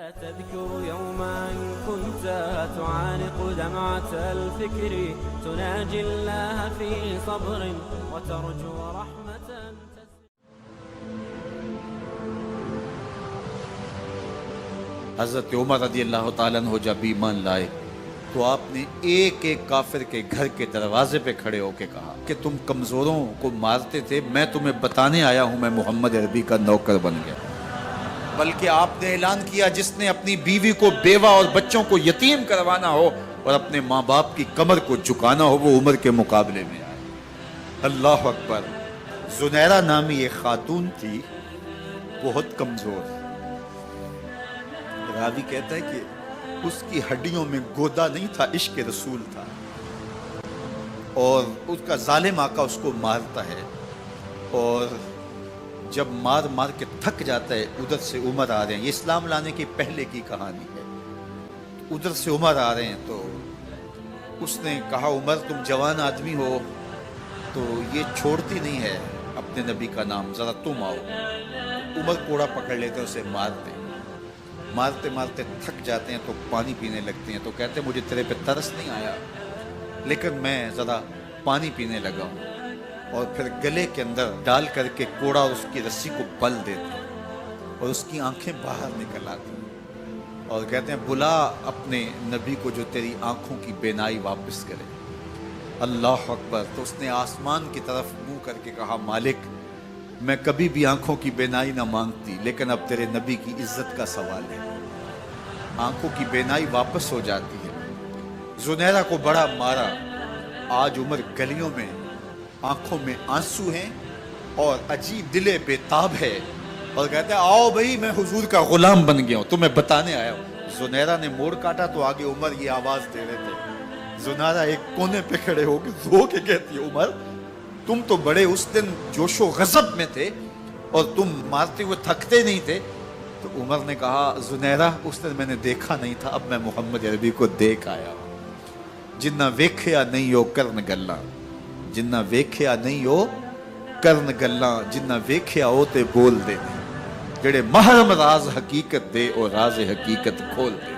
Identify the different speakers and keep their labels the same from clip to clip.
Speaker 1: تذكر يوما كنت تعانق دمعة الفكر تناجي الله في صبر وترجو رحمة.
Speaker 2: حضرت عمر رضی اللہ تعالیٰ عنہ جب ایمان لائے تو آپ نے ایک ایک کافر کے گھر کے دروازے پہ کھڑے ہو کے کہا کہ تم کمزوروں کو مارتے تھے، میں تمہیں بتانے آیا ہوں میں محمد عربی کا نوکر بن گیا. بلکہ آپ نے اعلان کیا جس نے اپنی بیوی کو بیوہ اور بچوں کو یتیم کروانا ہو اور اپنے ماں باپ کی کمر کو جھکانا ہو وہ عمر کے مقابلے میں آئے. اللہ اکبر. زنیرہ نامی ایک خاتون تھی، بہت کمزور. راوی کہتا ہے کہ اس کی ہڈیوں میں گودا نہیں تھا، عشق رسول تھا، اور اس کا ظالم آقا اس کو مارتا ہے، اور جب مار مار کے تھک جاتا ہے ادھر سے عمر آ رہے ہیں. یہ اسلام لانے کے پہلے کی کہانی ہے. ادھر سے عمر آ رہے ہیں تو اس نے کہا عمر تم جوان آدمی ہو تو یہ چھوڑتی نہیں ہے اپنے نبی کا نام، ذرا تم آؤ. عمر کوڑا پکڑ لیتے اسے مارتے مارتے تھک جاتے ہیں تو پانی پینے لگتے ہیں. تو کہتے ہیں مجھے تیرے پہ ترس نہیں آیا لیکن میں ذرا پانی پینے لگا ہوں، اور پھر گلے کے اندر ڈال کر کے کوڑا اور اس کی رسی کو بل دیتے ہیں اور اس کی آنکھیں باہر نکل آتی ہیں اور کہتے ہیں بلا اپنے نبی کو جو تیری آنکھوں کی بینائی واپس کرے. اللہ اکبر. تو اس نے آسمان کی طرف منہ کر کے کہا مالک میں کبھی بھی آنکھوں کی بینائی نہ مانگتی لیکن اب تیرے نبی کی عزت کا سوال ہے. آنکھوں کی بینائی واپس ہو جاتی ہے. زنیرہ کو بڑا مارا. آج عمر گلیوں میں آنکھوں میں آنسو ہیں اور عجیب دل بے تاب ہے اور کہتے ہیں آؤ بھئی میں حضور کا غلام بن گیا ہوں تمہیں بتانے آیا ہوں. زنیرہ نے موڑ کاٹا تو آگے عمر یہ آواز دے رہے تھے. زنیرہ ایک کونے پہ کھڑے ہو کے رو کے کہتی ہے عمر تم تو بڑے اس دن جوش و غضب میں تھے اور تم مارتے ہوئے تھکتے نہیں تھے. تو عمر نے کہا زنیرہ اس دن میں نے دیکھا نہیں تھا، اب میں محمد عربی کو دیکھ آیا ہوں. جنہ ویکھیا نہیں ہو کرن گلاں، جنہ ویکھیا نہیں ہو کرن گلاں، جنہ ویکھیا ہو تے بول دے، جڑے محرم راز حقیقت دے اور راز حقیقت کھول دے.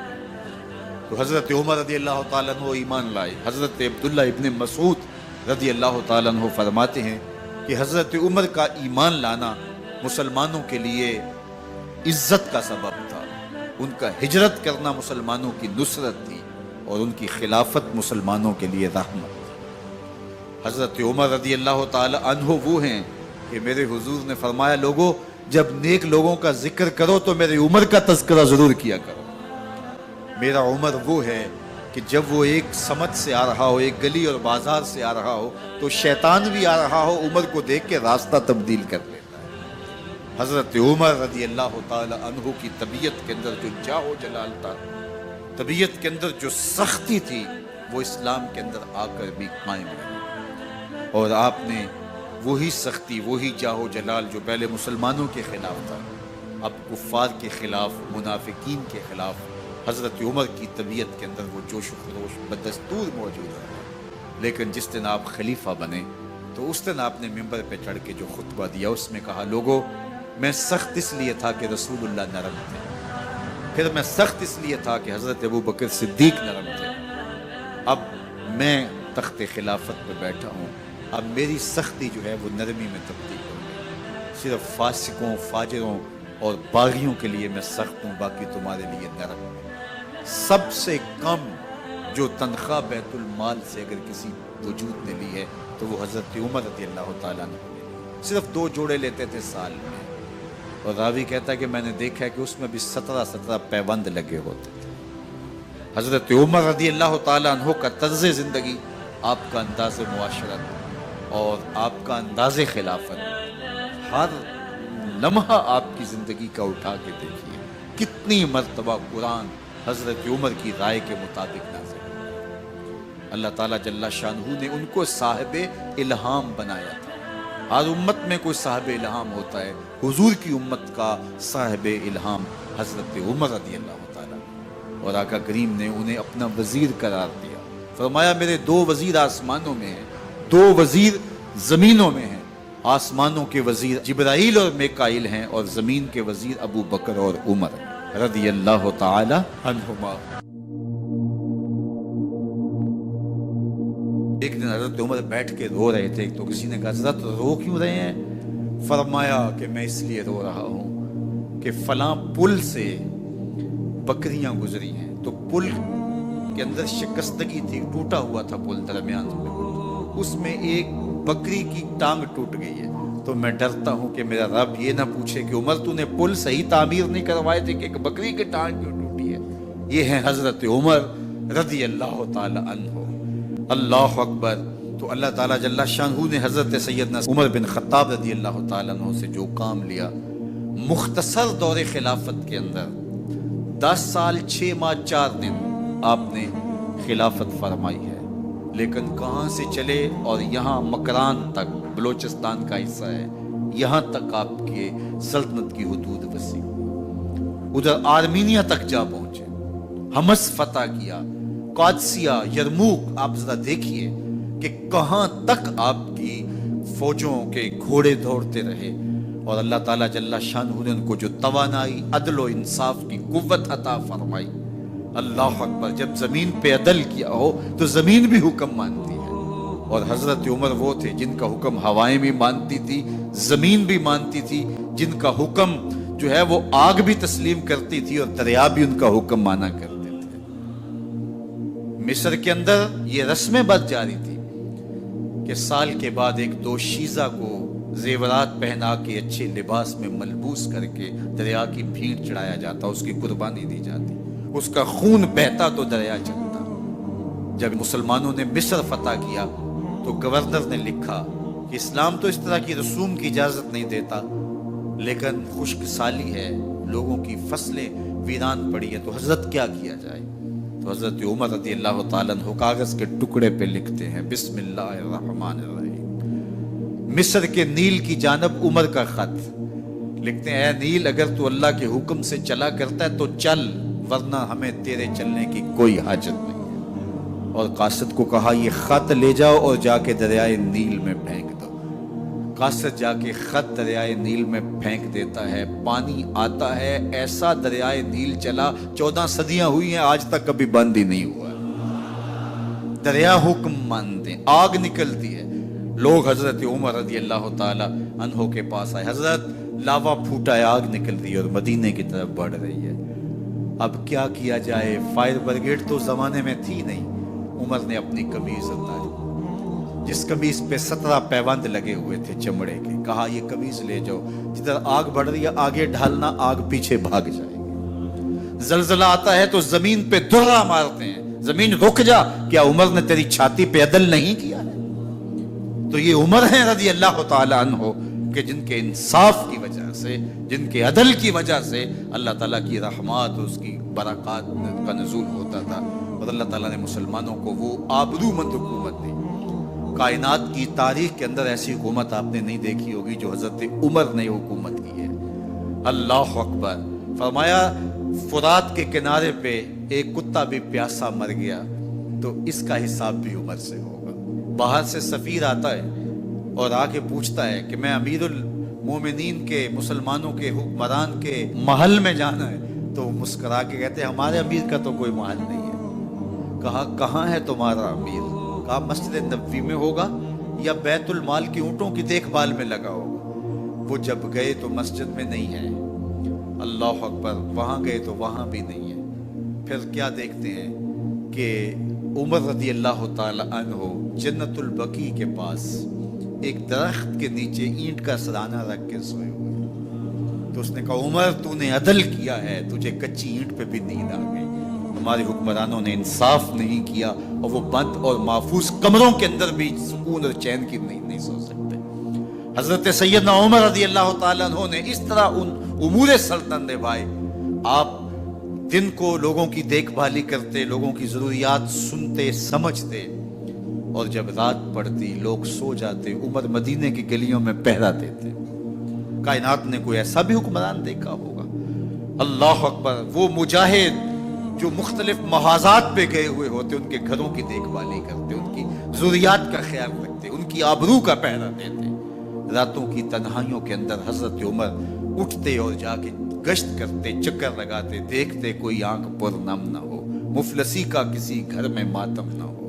Speaker 2: تو حضرت عمر رضی اللہ تعالیٰ عنہ ایمان لائے. حضرت عبداللہ ابن مسعود رضی اللہ تعالیٰ عنہ فرماتے ہیں کہ حضرت عمر کا ایمان لانا مسلمانوں کے لیے عزت کا سبب تھا. ان کا ہجرت کرنا مسلمانوں کی نصرت تھی اور ان کی خلافت مسلمانوں کے لیے رحمت. حضرت عمر رضی اللہ تعالیٰ عنہ وہ ہیں کہ میرے حضور نے فرمایا لوگوں جب نیک لوگوں کا ذکر کرو تو میرے عمر کا تذکرہ ضرور کیا کرو. میرا عمر وہ ہے کہ جب وہ ایک سمت سے آ رہا ہو، ایک گلی اور بازار سے آ رہا ہو تو شیطان بھی آ رہا ہو عمر کو دیکھ کے راستہ تبدیل کر لیتا ہے. حضرت عمر رضی اللہ تعالی عنہ کی طبیعت کے اندر جو جاہ و جلال تھا، طبیعت کے اندر جو سختی تھی وہ اسلام کے اندر آ کر بھی قائم رہی. اور آپ نے وہی سختی وہی جاہ و جلال جو پہلے مسلمانوں کے خلاف تھا اب کفار کے خلاف منافقین کے خلاف حضرت عمر کی طبیعت کے اندر وہ جوش و خروش بدستور موجود ہے. لیکن جس دن آپ خلیفہ بنے تو اس دن آپ نے ممبر پہ چڑھ کے جو خطبہ دیا اس میں کہا لوگوں میں سخت اس لیے تھا کہ رسول اللہ نرم تھے، پھر میں سخت اس لیے تھا کہ حضرت ابوبکر صدیق نرم تھے، اب میں تخت خلافت پہ بیٹھا ہوں، اب میری سختی جو ہے وہ نرمی میں تبدیل ہو گئی. صرف فاسقوں فاجروں اور باغیوں کے لیے میں سخت ہوں، باقی تمہارے لیے نرم ہوں. سب سے کم جو تنخواہ بیت المال سے اگر کسی وجود نے لی ہے تو وہ حضرت عمر رضی اللہ تعالیٰ نے صرف 2 جوڑے لیتے تھے سال میں. اور راوی کہتا ہے کہ میں نے دیکھا ہے کہ اس میں بھی 17 پیوند لگے ہوتے تھے. حضرت عمر رضی اللہ تعالیٰ عنہ کا طرز زندگی، آپ کا انداز معاشرت اور آپ کا انداز خلافت، ہر لمحہ آپ کی زندگی کا اٹھا کے دیکھیے کتنی مرتبہ قرآن حضرت عمر کی رائے کے مطابق نازل. اللہ تعالیٰ جل شانہ نے ان کو صاحب الہام بنایا تھا. ہر امت میں کوئی صاحب الہام ہوتا ہے، حضور کی امت کا صاحب الہام حضرت عمر رضی اللہ تعالیٰ. اور آقا کریم نے انہیں اپنا وزیر قرار دیا. فرمایا میرے 2 وزیر آسمانوں میں ہیں، 2 وزیر زمینوں میں ہیں. آسمانوں کے وزیر جبرائیل اور میکائیل ہیں اور زمین کے وزیر ابو بکر اور عمر ہیں. رضی اللہ تعالی عنہما۔ ایک دن حضرت عمر بیٹھ کے رو رہے تھے، تو کسی نے کہا حضرت رو کیوں رہے ہیں؟ فرمایا کہ میں اس لیے رو رہا ہوں کہ فلاں پل سے بکریاں گزری ہیں، تو پل کے اندر شکستگی تھی، ٹوٹا ہوا تھا پل درمیان میں، اس میں ایک بکری کی ٹانگ ٹوٹ گئی ہے، تو میں ڈرتا ہوں کہ میرا رب یہ نہ پوچھے کہ عمر تو نے پل صحیح تعمیر نہیں کروائے تھے کہ ایک بکری کی ٹانگ کیوں ٹوٹی ہے۔ یہ ہیں حضرت عمر رضی اللہ تعالی عنہ۔ اللہ اکبر۔ تو اللہ تعالیٰ جل شانہ نے حضرت سیدنا عمر بن خطاب رضی اللہ تعالیٰ عنہ سے جو کام لیا، مختصر دور خلافت کے اندر 10 سال 6 ماہ 4 دن آپ نے خلافت فرمائی ہے، لیکن کہاں سے چلے اور یہاں مکران تک، بلوچستان کا حصہ ہے، یہاں تک آپ کے سلطنت کی حدود وسیع، ادھر آرمینیا تک جا پہنچے، حمص فتح کیا، قادسیہ، یرموک۔ آپ ذرا دیکھیے کہ کہاں تک آپ کی فوجوں کے گھوڑے دوڑتے رہے، اور اللہ تعالیٰ جل شانہ نے ان کو جو توانائی، عدل و انصاف کی قوت عطا فرمائی۔ اللہ اکبر۔ جب زمین پہ عدل کیا ہو تو زمین بھی حکم مانتی ہے، اور حضرت عمر وہ تھے جن کا حکم ہوائیں بھی مانتی تھی، زمین بھی مانتی تھی، جن کا حکم جو ہے وہ آگ بھی تسلیم کرتی تھی اور دریا بھی ان کا حکم مانا کرتے تھے۔ مصر کے اندر یہ رسمیں بد جاری تھی کہ سال کے بعد ایک دوشیزہ کو زیورات پہنا کے اچھے لباس میں ملبوس کر کے دریا کی بھیڑ چڑھایا جاتا، اس کی قربانی دی جاتی، اس کا خون بہتا تو دریا چلتا۔ جب مسلمانوں نے مصر فتح کیا تو گورنر نے لکھا کہ اسلام تو اس طرح کی رسوم کی اجازت نہیں دیتا، لیکن خشک سالی ہے، لوگوں کی فصلیں ویران پڑی ہے، تو حضرت کیا کیا جائے؟ تو حضرت عمر رضی اللہ تعالیٰ عنہ کاغذ کے ٹکڑے پہ لکھتے ہیں بسم اللہ الرحمن الرحیم، مصر کے نیل کی جانب عمر کا خط لکھتے ہیں، اے نیل اگر تو اللہ کے حکم سے چلا کرتا ہے تو چل، ورنہ ہمیں تیرے چلنے کی کوئی حاجت نہیں ہے۔ اور قاصد کو کہا یہ خط لے جاؤ اور جا کے دریائے نیل میں پھینک دو۔ قاصد جا کے خط دریائے نیل میں پھینک دیتا ہے، پانی آتا ہے، ایسا دریائے نیل چلا، 14 صدیاں ہوئی ہیں آج تک کبھی بند ہی نہیں ہوا۔ دریا حکم مانتے، آگ نکلتی ہے۔ لوگ حضرت عمر رضی اللہ تعالی عنہ کے پاس آئے، حضرت لاوا پھوٹا ہے، آگ نکل رہی ہے اور مدینے کی طرف بڑھ رہی ہے، اب کیا کیا جائے؟ فائر بریگیڈ تو زمانے میں تھی نہیں۔ عمر نے اپنی قمیض اتاری، جس قمیض پہ 17 پیوند لگے ہوئے تھے چمڑے کے، کہا یہ قمیض لے جاؤ، جدھر آگ بڑھ رہی ہے آگے ڈھالنا، آگ پیچھے بھاگ جائے گی۔ زلزلہ آتا ہے تو زمین پہ دھرا مارتے ہیں، زمین رک جا، کیا عمر نے تیری چھاتی پہ عدل نہیں کیا ہے؟ تو یہ عمر ہیں رضی اللہ تعالی عنہ کہ جن کے انصاف کی وجہ سے، جن کے عدل کی وجہ سے اللہ تعالیٰ کی رحمات، اس کی برکات کا نزول ہوتا تھا، اور اللہ تعالیٰ نے مسلمانوں کو وہ آبرومند حکومت دی۔ کائنات کی تاریخ کے اندر ایسی حکومت آپ نے نہیں دیکھی ہوگی جو حضرت عمر نے حکومت کی ہے۔ اللہ اکبر۔ فرمایا فرات کے کنارے پہ ایک کتا بھی پیاسا مر گیا تو اس کا حساب بھی عمر سے ہوگا۔ باہر سے سفیر آتا ہے اور آ کے پوچھتا ہے کہ میں امیر المومنین کے، مسلمانوں کے حکمران کے محل میں جانا ہے، تو وہ مسکرا کے کہتے ہیں ہمارے امیر کا تو کوئی محل نہیں ہے۔ کہا کہاں ہے تمہارا امیر؟ کہا مسجد نبوی میں ہوگا یا بیت المال کی اونٹوں کی دیکھ بھال میں لگا ہوگا۔ وہ جب گئے تو مسجد میں نہیں ہے، اللہ اکبر، وہاں گئے تو وہاں بھی نہیں ہے۔ پھر کیا دیکھتے ہیں کہ عمر رضی اللہ تعالی عنہ جنت البقیع کے پاس ایک درخت کے نیچے اینٹ کا سرانہ رکھ کے سوئے ہوئے، تو اس نے کہا عمر تو نے عدل کیا ہے، تجھے کچی اینٹ پہ بھی نیند آ گئی۔ ہمارے حکمرانوں نے انصاف نہیں کیا اور وہ بند اور محفوظ کمروں کے اندر بھی سکون اور چین کی نہیں سو سکتے۔ حضرت سیدنا عمر رضی اللہ تعالیٰ عنہ نے اس طرح ان امور سلطنت نبھائے۔ آپ دن کو لوگوں کی دیکھ بھالی کرتے، لوگوں کی ضروریات سنتے سمجھتے، اور جب رات پڑتی لوگ سو جاتے، عمر مدینے کی گلیوں میں پہرا دیتے۔ کائنات نے کوئی ایسا بھی حکمران دیکھا ہوگا؟ اللہ اکبر۔ وہ مجاہد جو مختلف محاذات پہ گئے ہوئے ہوتے، ان کے گھروں کی دیکھ بھالی کرتے، ان کی ضروریات کا خیال رکھتے، ان کی آبرو کا پہرا دیتے۔ راتوں کی تنہائیوں کے اندر حضرت عمر اٹھتے اور جا کے گشت کرتے، چکر لگاتے، دیکھتے کوئی آنکھ پر نم نہ ہو، مفلسی کا کسی گھر میں ماتم نہ ہو۔